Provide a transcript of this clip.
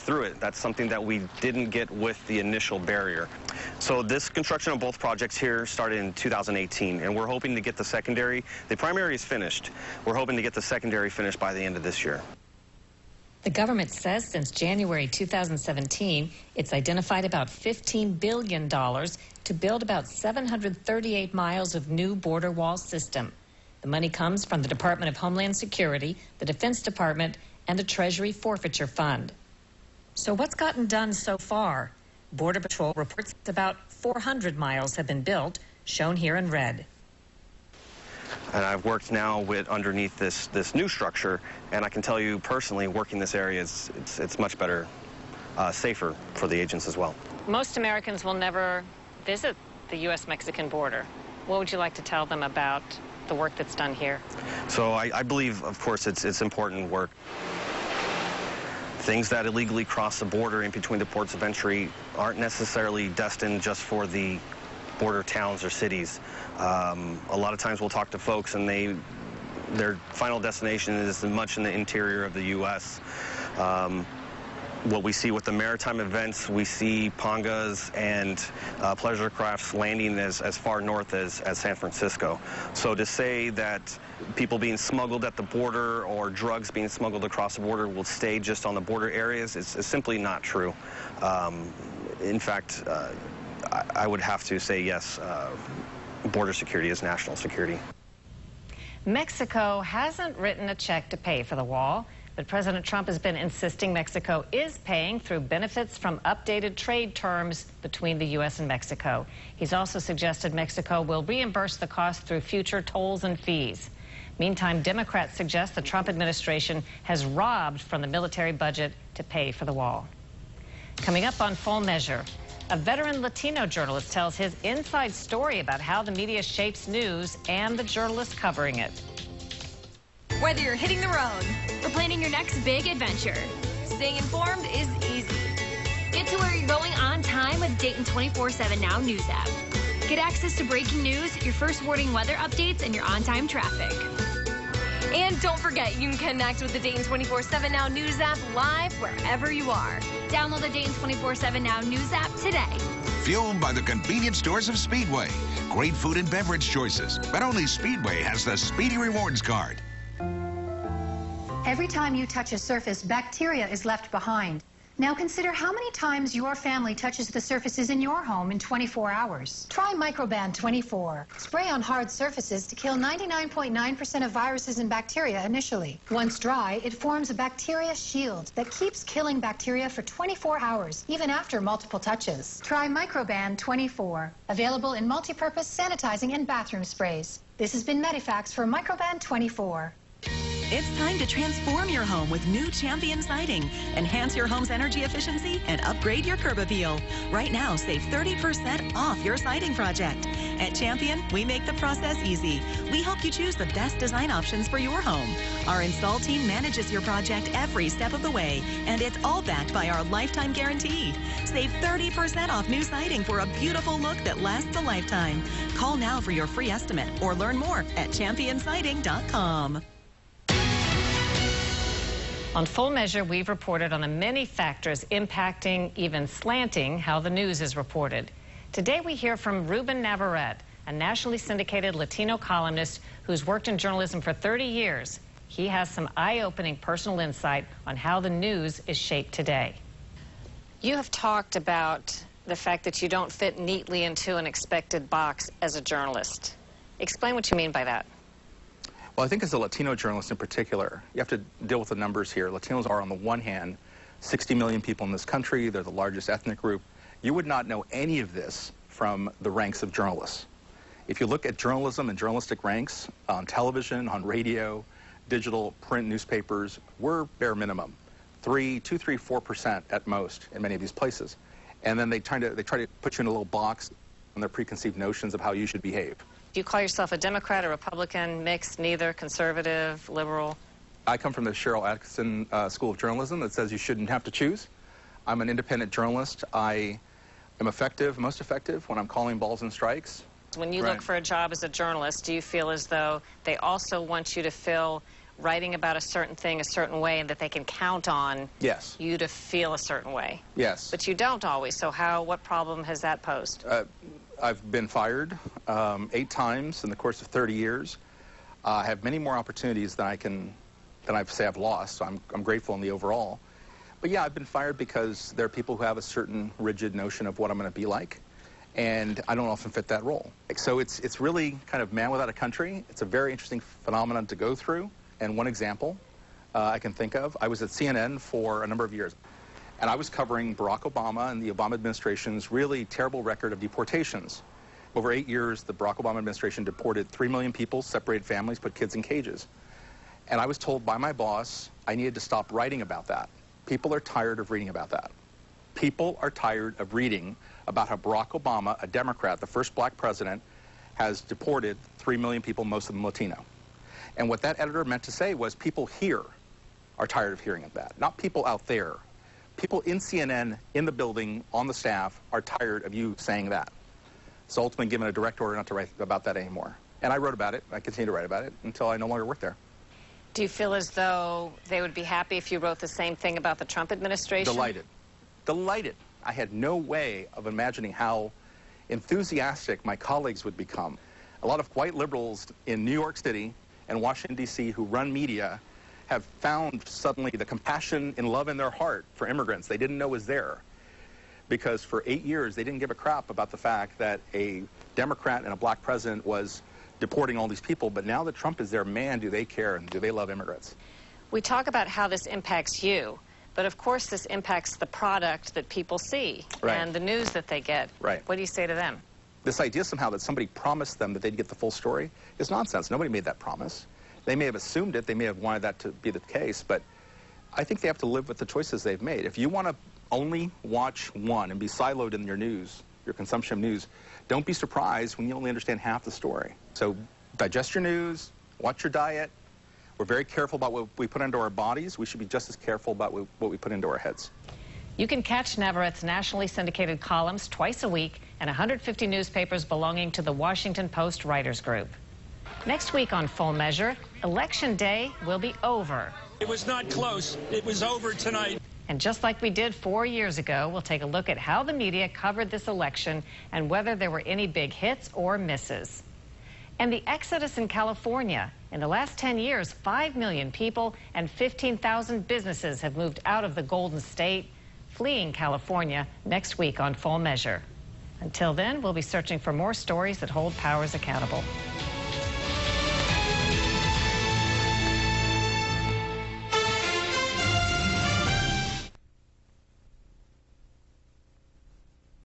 through it. That's something that we didn't get with the initial barrier. So this construction of both projects here started in 2018, and we're hoping to get the secondary. The primary is finished. We're hoping to get the secondary finished by the end of this year. The government says since January 2017, it's identified about $15 billion to build about 738 miles of new border wall system. The money comes from the Department of Homeland Security, the Defense Department, and the Treasury Forfeiture Fund. So what's gotten done so far? Border Patrol reports about 400 miles have been built, shown here in red. And I've worked now with underneath this new structure, and I can tell you personally, working this area, it's much better, safer for the agents as well. Most Americans will never visit the U.S.-Mexican border. What would you like to tell them about the work that's done here? So I believe, of course, it's important work. Things that illegally cross the border in between the ports of entry aren't necessarily destined just for the border towns or cities. A lot of times we'll talk to folks and their final destination is much in the interior of the U.S. What we see with the maritime events, we see pangas and pleasure crafts landing as far north as San Francisco. So to say that people being smuggled at the border or drugs being smuggled across the border will stay just on the border areas is simply not true. In fact, I would have to say yes, border security is national security. Mexico hasn't written a check to pay for the wall, but President Trump has been insisting Mexico is paying through benefits from updated trade terms between the U.S. and Mexico. He's also suggested Mexico will reimburse the cost through future tolls and fees. Meantime, Democrats suggest the Trump administration has robbed from the military budget to pay for the wall. Coming up on Full Measure, a veteran Latino journalist tells his inside story about how the media shapes news and the journalists covering it. Whether you're hitting the road or planning your next big adventure, staying informed is easy. Get to where you're going on time with Dayton 24/7 Now News app. Get access to breaking news, your first warning weather updates, and your on-time traffic. And don't forget, you can connect with the Dayton 24/7 Now News app live wherever you are. Download the Dayton 24/7 Now News app today. Fueled by the convenience stores of Speedway. Great food and beverage choices, but only Speedway has the Speedy Rewards card. Every time you touch a surface, bacteria is left behind. Now consider how many times your family touches the surfaces in your home in 24 hours. Try Microban 24. Spray on hard surfaces to kill 99.9% of viruses and bacteria initially. Once dry, it forms a bacteria shield that keeps killing bacteria for 24 hours, even after multiple touches. Try Microban 24. Available in multi-purpose sanitizing and bathroom sprays. This has been Medifax for Microban 24. It's time to transform your home with new Champion siding. Enhance your home's energy efficiency and upgrade your curb appeal. Right now, save 30% off your siding project. At Champion, we make the process easy. We help you choose the best design options for your home. Our install team manages your project every step of the way, and it's all backed by our lifetime guarantee. Save 30% off new siding for a beautiful look that lasts a lifetime. Call now for your free estimate or learn more at championsiding.com. On Full Measure, we've reported on the many factors impacting, even slanting, how the news is reported. Today we hear from Ruben Navarrete, a nationally syndicated Latino columnist who's worked in journalism for 30 years. He has some eye-opening personal insight on how the news is shaped today. You have talked about the fact that you don't fit neatly into an expected box as a journalist. Explain what you mean by that. Well, I think as a Latino journalist in particular, you have to deal with the numbers here. Latinos are, on the one hand, 60 million people in this country. They're the largest ethnic group. You would not know any of this from the ranks of journalists. If you look at journalism and journalistic ranks on television, on radio, digital, print newspapers, we're bare minimum, 4% at most in many of these places. And then they try to put you in a little box on their preconceived notions of how you should behave. Do you call yourself a Democrat or Republican, mixed, neither, conservative, liberal? I come from the Sharyl Attkisson School of Journalism that says you shouldn't have to choose. I'm an independent journalist. I am effective, most effective, when I'm calling balls and strikes. When you look for a job as a journalist, do you feel as though they also want you to fill writing about a certain thing a certain way and that they can count on Yes. you to feel a certain way. Yes. But you don't always. So what problem has that posed? I've been fired 8 times in the course of 30 years. I have many more opportunities than I've lost, so I'm grateful in the overall. But yeah, I've been fired because there are people who have a certain rigid notion of what I'm going to be like, and I don't often fit that role. So it's really kind of man without a country. It's a very interesting phenomenon to go through, and one example I can think of, I was at CNN for a number of years, and I was covering Barack Obama and the Obama administration's really terrible record of deportations. Over 8 years, the Barack Obama administration deported 3 million people, separated families, put kids in cages. And I was told by my boss I needed to stop writing about that. People are tired of reading about that. People are tired of reading about how Barack Obama, a Democrat, the first black president, has deported 3 million people, most of them Latino. And what that editor meant to say was people here are tired of hearing of that, not people out there. People in CNN, in the building, on the staff, are tired of you saying that. So ultimately given a direct order not to write about that anymore. And I wrote about it. I continue to write about it until I no longer work there. Do you feel as though they would be happy if you wrote the same thing about the Trump administration? Delighted. Delighted. I had no way of imagining how enthusiastic my colleagues would become. A lot of white liberals in New York City and Washington, D.C. who run media have found suddenly the compassion and love in their heart for immigrants they didn't know was there. Because for 8 years, they didn't give a crap about the fact that a Democrat and a black president was deporting all these people, but now that Trump is there, man, do they care and do they love immigrants. We talk about how this impacts you, but of course this impacts the product that people see and the news that they get. Right. What do you say to them? This idea somehow that somebody promised them that they'd get the full story is nonsense. Nobody made that promise. They may have assumed it, they may have wanted that to be the case, but I think they have to live with the choices they've made. If you want to only watch one and be siloed in your news, your consumption of news, don't be surprised when you only understand half the story. So digest your news, watch your diet. We're very careful about what we put into our bodies. We should be just as careful about what we put into our heads. You can catch Navarrette's nationally syndicated columns twice a week in 150 newspapers belonging to the Washington Post Writers Group. Next week on Full Measure, Election Day will be over. It was not close. It was over tonight. And just like we did 4 years ago, we'll take a look at how the media covered this election and whether there were any big hits or misses. And the exodus in California. In the last 10 years, 5 million people and 15,000 businesses have moved out of the Golden State, fleeing California next week on Full Measure. Until then, we'll be searching for more stories that hold powers accountable.